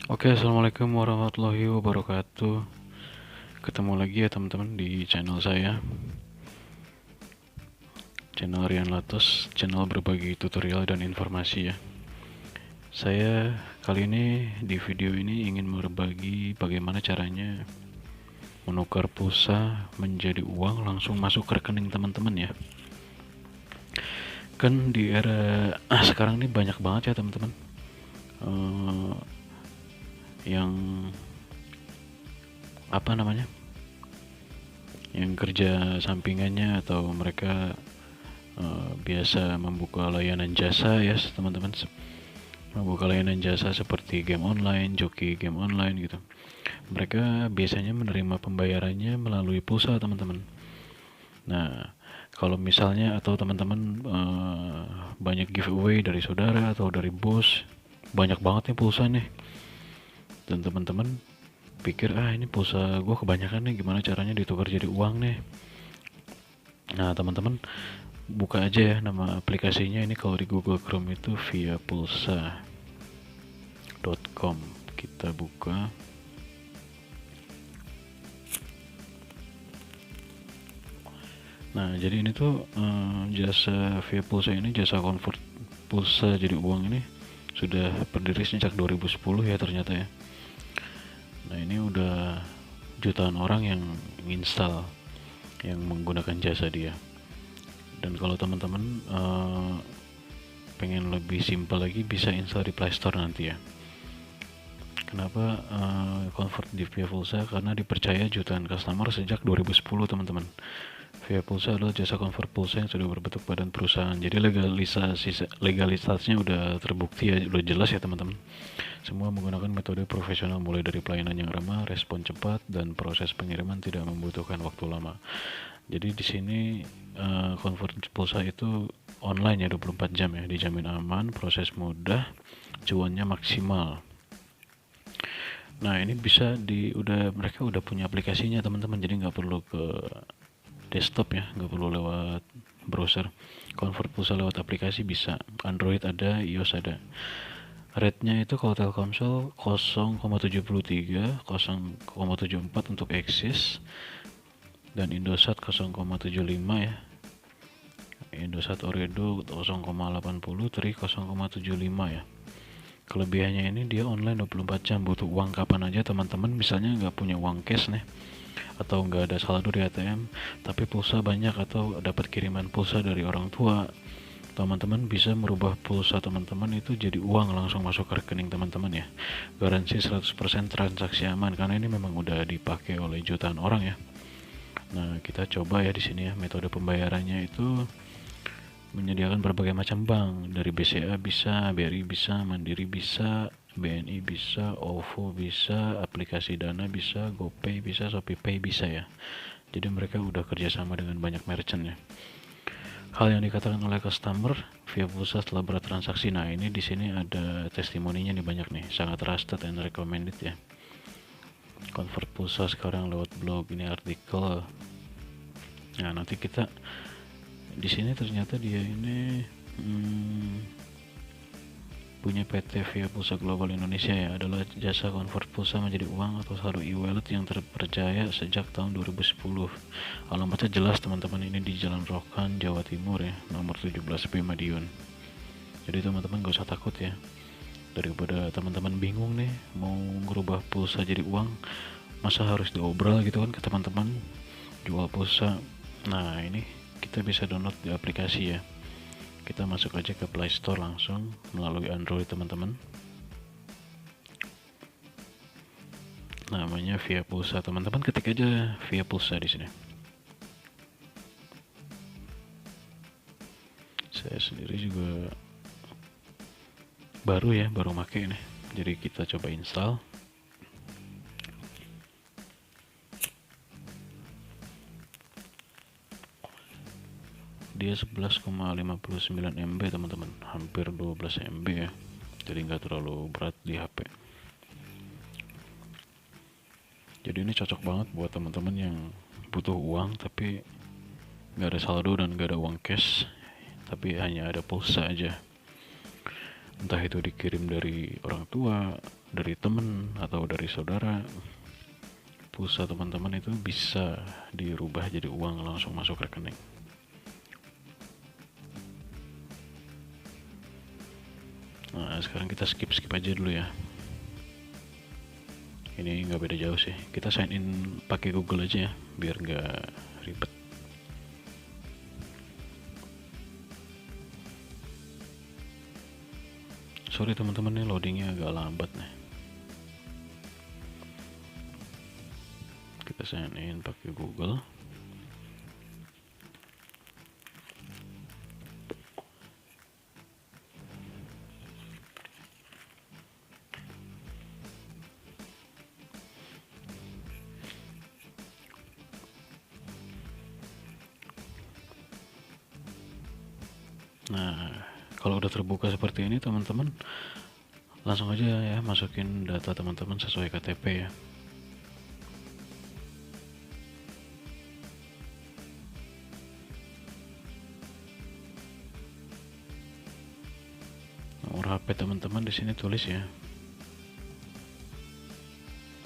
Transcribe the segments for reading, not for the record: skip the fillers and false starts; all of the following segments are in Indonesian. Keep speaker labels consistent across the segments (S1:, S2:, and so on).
S1: Oke, assalamualaikum warahmatullahi wabarakatuh. Ketemu lagi ya teman-teman di channel saya, channel Rian Latos, channel berbagi tutorial dan informasi ya. Saya kali ini di video ini ingin berbagi bagaimana caranya menukar pulsa menjadi uang langsung masuk ke rekening teman-teman ya. Kan di era sekarang ini banyak banget ya teman-teman, eh, yang apa namanya, yang kerja sampingannya atau mereka biasa membuka layanan jasa ya teman-teman, membuka layanan jasa seperti game online, joki game online gitu. Mereka biasanya menerima pembayarannya melalui pulsa teman-teman. Nah, kalau misalnya atau teman-teman banyak giveaway dari saudara atau dari bos, banyak banget nih pulsa nih, dan teman-teman pikir ini pulsa gue kebanyakan nih, gimana caranya ditukar jadi uang nih. Nah teman-teman buka aja ya nama aplikasinya, ini kalau di Google Chrome itu via pulsa.com. Kita buka. Nah jadi ini tuh jasa via pulsa ini, jasa convert pulsa jadi uang ini sudah berdiri sejak 2010 ya ternyata ya. Nah ini udah jutaan orang yang install, yang menggunakan jasa dia. Dan kalau teman-teman pengen lebih simpel lagi, bisa install di Play Store nanti ya. Kenapa convert di via pulsa? Karena dipercaya jutaan customer sejak 2010 teman-teman. Via pulsa adalah jasa convert pulsa yang sudah berbentuk badan perusahaan. Jadi legalitasnya udah terbukti ya, udah jelas ya teman-teman. Semua menggunakan metode profesional, mulai dari pelayanan yang ramah, respon cepat, dan proses pengiriman tidak membutuhkan waktu lama. Jadi di sini convert pulsa itu online ya, 24 jam ya, dijamin aman, proses mudah, cuannya maksimal. Nah ini bisa mereka udah punya aplikasinya teman-teman, jadi nggak perlu ke desktop ya, nggak perlu lewat browser. Convert pulsa lewat aplikasi bisa, Android ada, iOS ada. Rate-nya itu kalau Telkomsel 0,73, 0,74 untuk Axis, dan Indosat 0,75 ya. Indosat Oredo 0,80, Tri 0,75 ya. Kelebihannya ini dia online 24 jam, butuh uang kapan aja teman-teman. Misalnya nggak punya uang cash nih, atau nggak ada saldo di ATM, tapi pulsa banyak atau dapat kiriman pulsa dari orang tua, teman-teman bisa merubah pulsa teman-teman itu jadi uang langsung masuk ke rekening teman-teman ya. Garansi 100% transaksi aman, karena ini memang udah dipakai oleh jutaan orang ya. Nah kita coba ya di sini ya, metode pembayarannya itu menyediakan berbagai macam bank, dari BCA bisa, BRI bisa, Mandiri bisa, BNI bisa, OVO bisa, aplikasi Dana bisa, GoPay bisa, ShopeePay bisa ya. Jadi mereka udah kerjasama dengan banyak merchant ya. Hal yang dikatakan oleh customer via pulsa setelah bertransaksi. Nah ini di sini ada testimoninya nih, banyak nih, sangat trusted and recommended ya. Convert pulsa sekarang lewat blog, ini artikel. Nah nanti kita di sini ternyata dia ini punya PT via Pulsa Global Indonesia ya, adalah jasa convert pulsa menjadi uang atau saldo e-wallet yang terpercaya sejak tahun 2010. Alamatnya jelas teman-teman, ini di Jalan Rokan, Jawa Timur ya, nomor 17B Madiun. Jadi teman-teman gak usah takut ya. Daripada teman-teman bingung nih mau ngerubah pulsa jadi uang, masa harus diobral gitu kan ke teman-teman jual pulsa. Nah ini kita bisa download di aplikasi ya. Kita masuk aja ke Play Store langsung melalui Android teman-teman. Namanya via pulsa, teman-teman ketik aja via pulsa di sini. Saya sendiri juga baru make nih. Jadi kita coba install. Dia 11,59 MB teman-teman, hampir 12 MB ya. Jadi nggak terlalu berat di HP. Jadi ini cocok banget buat teman-teman yang butuh uang tapi nggak ada saldo dan nggak ada uang cash, tapi hanya ada pulsa aja. entah itu dikirim dari orang tua, dari temen, atau dari saudara. Pulsa teman-teman itu bisa dirubah jadi uang langsung masuk rekening. Nah, sekarang kita skip aja dulu ya. Ini nggak beda jauh sih. Kita sign in pakai Google aja ya, biar nggak ribet. Sorry teman-teman, nih loadingnya agak lambat nih. Kita sign in pakai Google. Nah, kalau udah terbuka seperti ini teman-teman, langsung aja ya masukin data teman-teman sesuai KTP ya. Nomor HP teman-teman di sini tulis ya.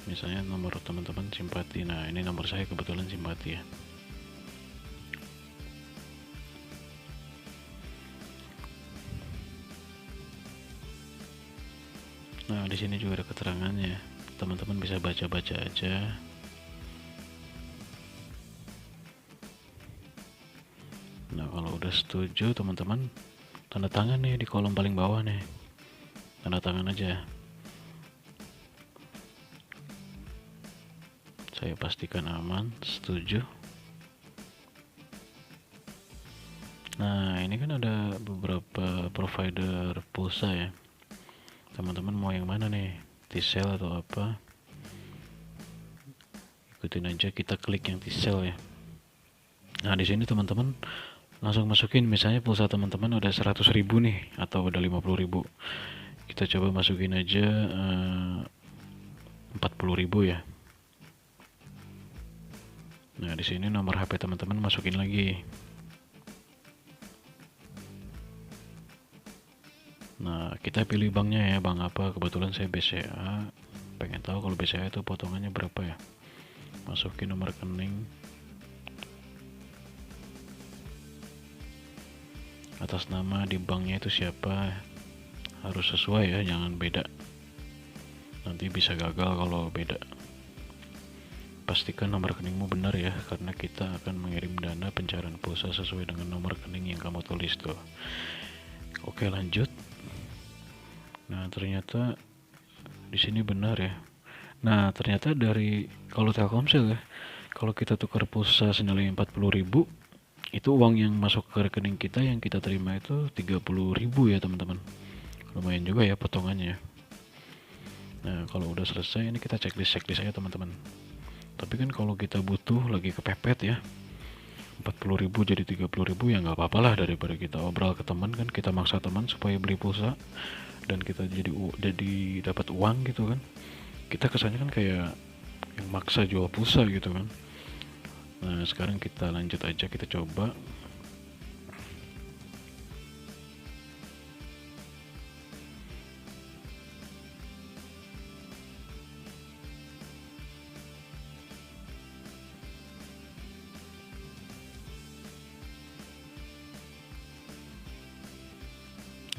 S1: Misalnya nomor teman-teman Simpati. Nah, ini nomor saya kebetulan Simpati ya. Nah, di sini juga ada keterangannya. Teman-teman bisa baca-baca aja. Nah, kalau udah setuju teman-teman, tanda tangan nih di kolom paling bawah nih. Tanda tangan aja. Saya pastikan aman, setuju. Nah, ini kan ada beberapa provider pulsa ya. Teman-teman mau yang mana nih? T-Cell atau apa? Ikutin aja, kita klik yang T-Cell ya. Nah, di sini teman-teman langsung masukin, misalnya pulsa teman-teman udah 100.000 nih atau udah 50.000. Kita coba masukin aja 40.000 ya. Nah, di sini nomor HP teman-teman masukin lagi. Nah, kita pilih banknya ya, bank apa? Kebetulan saya BCA. Pengen tahu kalau BCA itu potongannya berapa ya. Masukin nomor rekening. Atas nama di banknya itu siapa? Harus sesuai ya, jangan beda. Nanti bisa gagal kalau beda. Pastikan nomor rekeningmu benar ya, karena kita akan mengirim dana pencairan pulsa sesuai dengan nomor rekening yang kamu tulis tuh. Oke, lanjut. Nah, ternyata di sini benar ya. Nah, ternyata dari kalau Telkomsel ya, kalau kita tukar pulsa senilai 40.000, itu uang yang masuk ke rekening kita yang kita terima itu 30.000 ya teman-teman. Lumayan juga ya potongannya. Nah, kalau udah selesai ini kita checklist aja teman-teman. Tapi kan kalau kita butuh lagi kepepet ya, 40.000 jadi 30.000 ya nggak apa-apa lah, daripada kita obral ke teman kan, kita maksa teman supaya beli pulsa dan kita jadi dapat uang gitu kan. Kita kesannya kan kayak yang maksa jual pulsa gitu kan. Nah, sekarang kita lanjut aja, kita coba.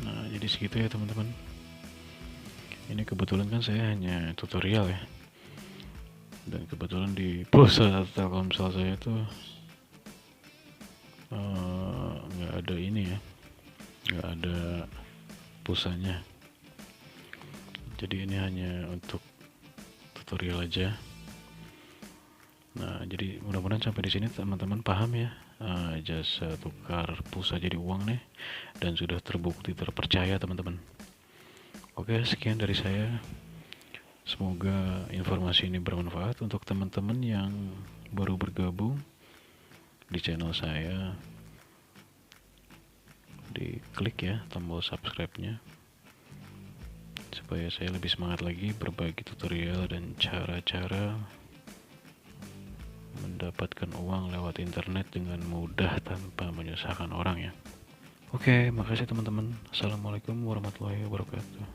S1: Nah, jadi segitu ya teman-teman. Ini kebetulan kan saya hanya tutorial ya. Dan kebetulan di pulsa Telkomsel saya tuh nggak ada ini ya, nggak ada pulsanya. Jadi ini hanya untuk tutorial aja. Nah, jadi mudah-mudahan sampai di sini teman-teman paham ya, jasa tukar pulsa jadi uang nih, dan sudah terbukti terpercaya teman-teman. Oke, sekian dari saya. Semoga informasi ini bermanfaat untuk teman-teman yang baru bergabung di channel saya. Diklik ya tombol subscribe-nya supaya saya lebih semangat lagi berbagi tutorial dan cara-cara mendapatkan uang lewat internet dengan mudah tanpa menyusahkan orang ya. Oke, makasih teman-teman. Assalamualaikum warahmatullahi wabarakatuh.